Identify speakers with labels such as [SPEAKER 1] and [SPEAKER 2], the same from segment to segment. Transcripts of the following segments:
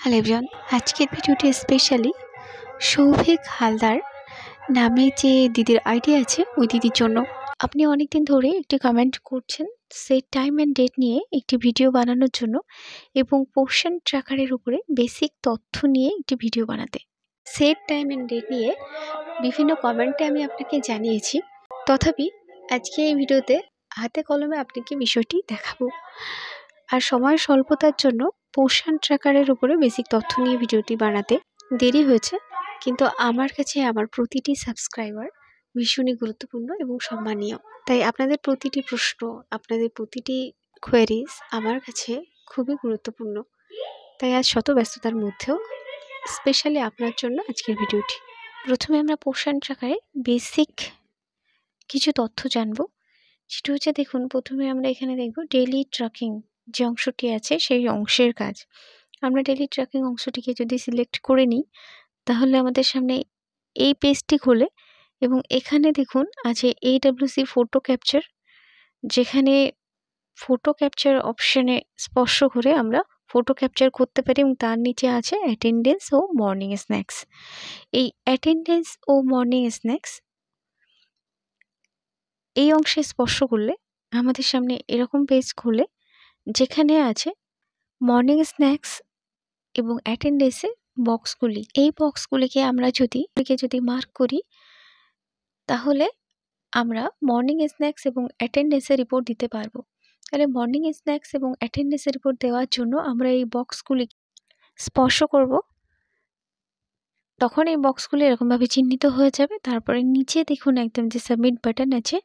[SPEAKER 1] Hello everyone, আজকের ভিডিওটি specially Souvik Haldar নামে যে দিদির আইডি আছে ওই দিদির জন্য। আপনি অনেকদিন ধরে একটি কমেন্ট করছেন সেট টাইম অ্যান্ড ডেট নিয়ে একটি ভিডিও বানানোর জন্য এবং পোর্শন ট্র্যাকারের উপরে বেসিক তথ্য নিয়ে একটি ভিডিও বানাতে। সেট টাইম অ্যান্ড ডেট নিয়ে বিভিন্ন কমেন্টে আমি আপনাকে জানিয়েছি, তথাপি আজকে এই ভিডিওতে হাতে কলমে আপনাকে বিষয়টি দেখাবো। আর সময় স্বল্পতার জন্য পোর্শন ট্র্যাকারের উপরে বেসিক তথ্য নিয়ে ভিডিওটি বানাতে দেরি হয়েছে, কিন্তু আমার কাছে আমার প্রতিটি সাবস্ক্রাইবার ভীষণই গুরুত্বপূর্ণ এবং সম্মানীয়। তাই আপনাদের প্রতিটি প্রশ্ন, আপনাদের প্রতিটি কোয়েরিজ আমার কাছে খুবই গুরুত্বপূর্ণ। তাই আজ শত ব্যস্ততার মধ্যেও স্পেশালি আপনার জন্য আজকের ভিডিওটি। প্রথমে আমরা পোর্শন ট্র্যাকারে বেসিক কিছু তথ্য জানবো। সেটা হচ্ছে, দেখুন, প্রথমে আমরা এখানে দেখব ডেইলি ট্র্যাকিং যে অংশটি আছে সেই অংশের কাজ। আমরা ডেইলি ট্র্যাকিং অংশটিকে যদি সিলেক্ট করে নিই তাহলে আমাদের সামনে এই পেজটি খোলে এবং এখানে দেখুন আছে AWC ফটো ক্যাপচার, যেখানে ফটো ক্যাপচার অপশানে স্পর্শ করে আমরা ফটো ক্যাপচার করতে পারি এবং তার নিচে আছে অ্যাটেন্ডেন্স ও মর্নিং স্ন্যাক্স। এই অ্যাটেন্ডেন্স ও মর্নিং স্ন্যাক্স এই অংশে স্পর্শ করলে আমাদের সামনে এরকম পেজ খোলে, যেখানে আছে মর্নিং স্ন্যাক্স এবং অ্যাটেন্ডেন্সের বক্সগুলি। এই বক্সগুলিকে আমরা যদি মার্ক করি তাহলে আমরা মর্নিং স্ন্যাক্স এবং অ্যাটেন্ডেন্সের রিপোর্ট দিতে পারবো। তাহলে মর্নিং স্ন্যাক্স এবং অ্যাটেন্ডেন্সের রিপোর্ট দেওয়ার জন্য আমরা এই বক্সগুলি স্পর্শ করব, তখন এই বক্সগুলি এরকমভাবে চিহ্নিত হয়ে যাবে। তারপরে নিচে দেখুন একদম যে সাবমিট বাটন আছে,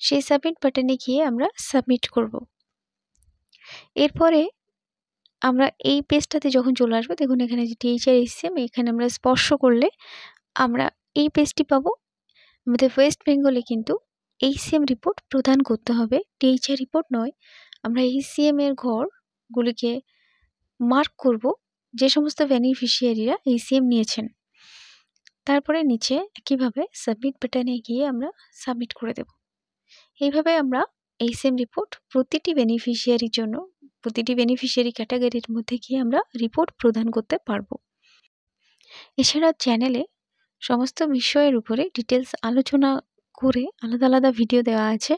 [SPEAKER 1] সেই সাবমিট বাটনে গিয়ে আমরা সাবমিট করব। এরপরে আমরা এই পেজটাতে যখন চলে আসবো, দেখুন এখানে যে THR-HCM, এখানে আমরা স্পর্শ করলে আমরা এই পেজটি পাবো। আমাদের ওয়েস্ট বেঙ্গলে কিন্তু HCM রিপোর্ট প্রদান করতে হবে, THR রিপোর্ট নয়। আমরা HCM এর ঘরগুলিকে মার্ক করব যে সমস্ত বেনিফিশিয়ারিরা HCM নিয়েছেন। তারপরে নিচে একইভাবে সাবমিট বাটনে গিয়ে আমরা সাবমিট করে দেব। এইভাবে আমরা HCM রিপোর্ট প্রতিটি বেনিফিশিয়ারির জন্য, প্রতিটি বেনিফিশিয়ারি ক্যাটাগরির মধ্যে গিয়ে আমরা রিপোর্ট প্রদান করতে পারবো। এছাড়া চ্যানেলে সমস্ত বিষয়ের উপরে ডিটেলস আলোচনা করে আলাদা আলাদা ভিডিও দেওয়া আছে,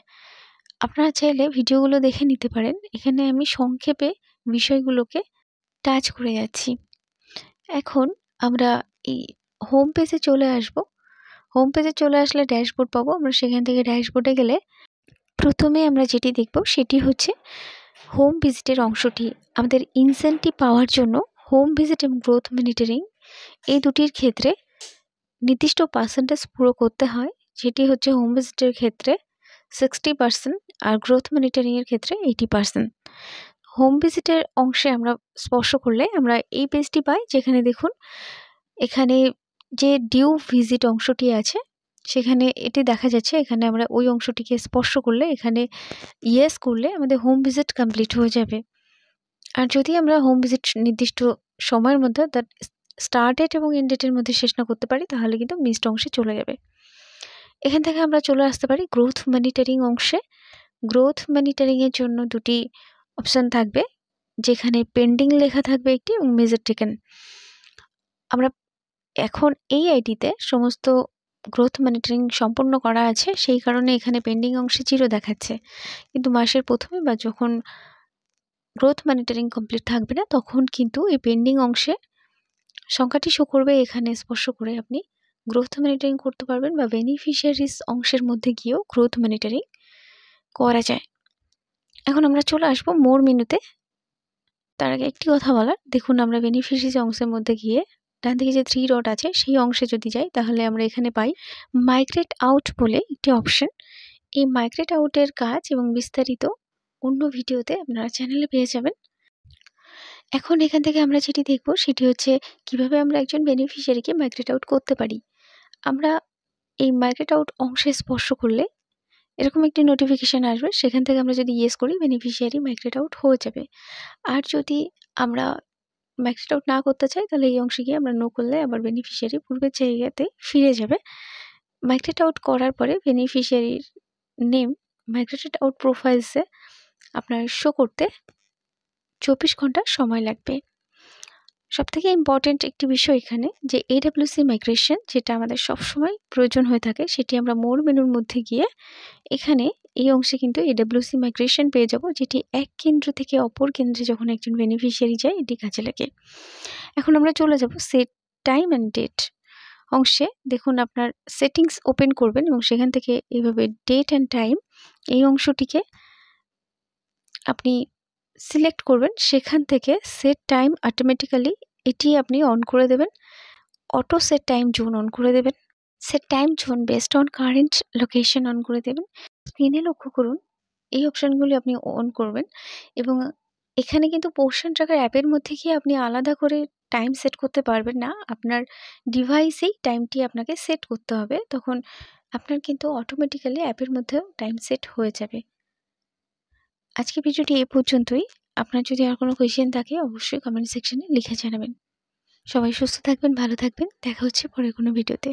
[SPEAKER 1] আপনারা চাইলে ভিডিওগুলো দেখে নিতে পারেন। এখানে আমি সংক্ষেপে বিষয়গুলোকে টাচ করে যাচ্ছি। এখন আমরা এই হোম পেজে চলে আসব। হোম পেজে চলে আসলে ড্যাশবোর্ড পাবো। আমরা সেখান থেকে ড্যাশবোর্ডে গেলে প্রথমে আমরা যেটি দেখব সেটি হচ্ছে হোম ভিজিটের অংশটি। আমাদের ইনসেন্টিভ পাওয়ার জন্য হোম ভিজিট এবং গ্রোথ মনিটরিং এই দুটির ক্ষেত্রে নির্দিষ্ট পার্সেন্টেজ পুরো করতে হয়, যেটি হচ্ছে হোম ভিজিটের ক্ষেত্রে 60% আর গ্রোথ মনিটরিংয়ের ক্ষেত্রে 80%। হোম ভিজিটের অংশে আমরা স্পর্শ করলে আমরা এই পেজটি পাই, যেখানে দেখুন এখানে যে ডিউ ভিজিট অংশটি আছে সেখানে এটি দেখা যাচ্ছে। এখানে আমরা ওই অংশটিকে স্পর্শ করলে, এখানে ইয়েস করলে আমাদের হোম ভিজিট কমপ্লিট হয়ে যাবে। আর যদি আমরা হোম ভিজিট নির্দিষ্ট সময়ের মধ্যে, তার স্টার্ট ডেট এবং এন্ড ডেটের মধ্যে শেষ না করতে পারি তাহলে কিন্তু মিসড অংশে চলে যাবে। এখান থেকে আমরা চলে আসতে পারি গ্রোথ মনিটরিং অংশে। গ্রোথ মনিটরিংয়ের জন্য দুটি অপশান থাকবে, যেখানে পেন্ডিং লেখা থাকবে একটি এবং মেজার টেকেন। আমরা এখন এই আইডিতে সমস্ত গ্রোথ মনিটরিং সম্পূর্ণ করা আছে, সেই কারণে এখানে পেন্ডিং অংশে 0 দেখাচ্ছে। কিন্তু মাসের প্রথমে বা যখন গ্রোথ মনিটরিং কমপ্লিট থাকবে না, তখন কিন্তু এই পেন্ডিং অংশে সংখ্যাটি শো করবে। এখানে স্পর্শ করে আপনি গ্রোথ মনিটরিং করতে পারবেন বা বেনিফিশিয়ারিজ অংশের মধ্যে গিয়েও গ্রোথ মনিটরিং করা যায়। এখন আমরা চলে আসবো মোর মেনুতে। তার আগে একটি কথা বলার, দেখুন আমরা বেনিফিশিয়ারিজ অংশের মধ্যে গিয়ে ডান দিকে যে 3 ডট আছে সেই অংশে যদি যাই তাহলে আমরা এখানে পাই মাইগ্রেট আউট বলে একটি অপশন। এই মাইগ্রেট আউটের কাজ এবং বিস্তারিত অন্য ভিডিওতে আপনারা চ্যানেলে পেয়ে যাবেন। এখন এখান থেকে আমরা যেটি দেখব সেটি হচ্ছে কিভাবে আমরা একজন বেনিফিশিয়ারিকে মাইগ্রেট আউট করতে পারি। আমরা এই মাইগ্রেট আউট অংশে স্পর্শ করলে এরকম একটি নোটিফিকেশান আসবে, সেখান থেকে আমরা যদি ইয়েস করি বেনিফিশিয়ারি মাইগ্রেট আউট হয়ে যাবে। আর যদি আমরা মাইগ্রেট আউট না করতে চাই তাহলে এই অংশে গিয়ে আমরা নো করলে আবার বেনিফিশিয়ারি পূর্বের জায়গাতে ফিরে যাবে। মাইগ্রেট আউট করার পরে বেনিফিশিয়ারির নেম মাইগ্রেটেড আউট প্রোফাইলসে আপনার শো করতে 24 ঘন্টা সময় লাগবে। সবথেকে ইম্পর্টেন্ট একটি বিষয় এখানে যে AWC মাইগ্রেশন যেটা আমাদের সবসময় প্রয়োজন হয়ে থাকে, সেটি আমরা মোর মেনুর মধ্যে গিয়ে এখানে এই অংশে কিন্তু AWC মাইগ্রেশন পেয়ে যাব, যেটি এক কেন্দ্র থেকে অপর কেন্দ্রে যখন একজন বেনিফিশিয়ারি যায় এটি কাজে লাগে। এখন আমরা চলে যাব সেট টাইম অ্যান্ড ডেট অংশে। দেখুন আপনার সেটিংস ওপেন করবেন এবং সেখান থেকে এইভাবে ডেট অ্যান্ড টাইম এই অংশটিকে আপনি সিলেক্ট করবেন। সেখান থেকে সেট টাইম অটোমেটিক্যালি এটি আপনি অন করে দেবেন। Auto set time zone on করে দেবেন। Set time zone based on current location on করে দেবেন। স্ক্রিনে লক্ষ্য করুন এই অপশানগুলি আপনি অন করবেন এবং এখানে কিন্তু পোর্শন ট্র্যাকার অ্যাপের মধ্যে গিয়ে আপনি আলাদা করে টাইম সেট করতে পারবেন না। আপনার ডিভাইসেই টাইমটি আপনাকে সেট করতে হবে, তখন আপনার কিন্তু অটোমেটিক্যালি অ্যাপের মধ্যেও টাইম সেট হয়ে যাবে। আজকে ভিডিওটি এই পর্যন্তই। আপনার যদি আর কোনো কোয়েশ্চেন থাকে অবশ্যই কমেন্ট সেকশনে লিখে জানাবেন। সবাই সুস্থ থাকবেন, ভালো থাকবেন। দেখা হচ্ছে পরের কোনো ভিডিওতে।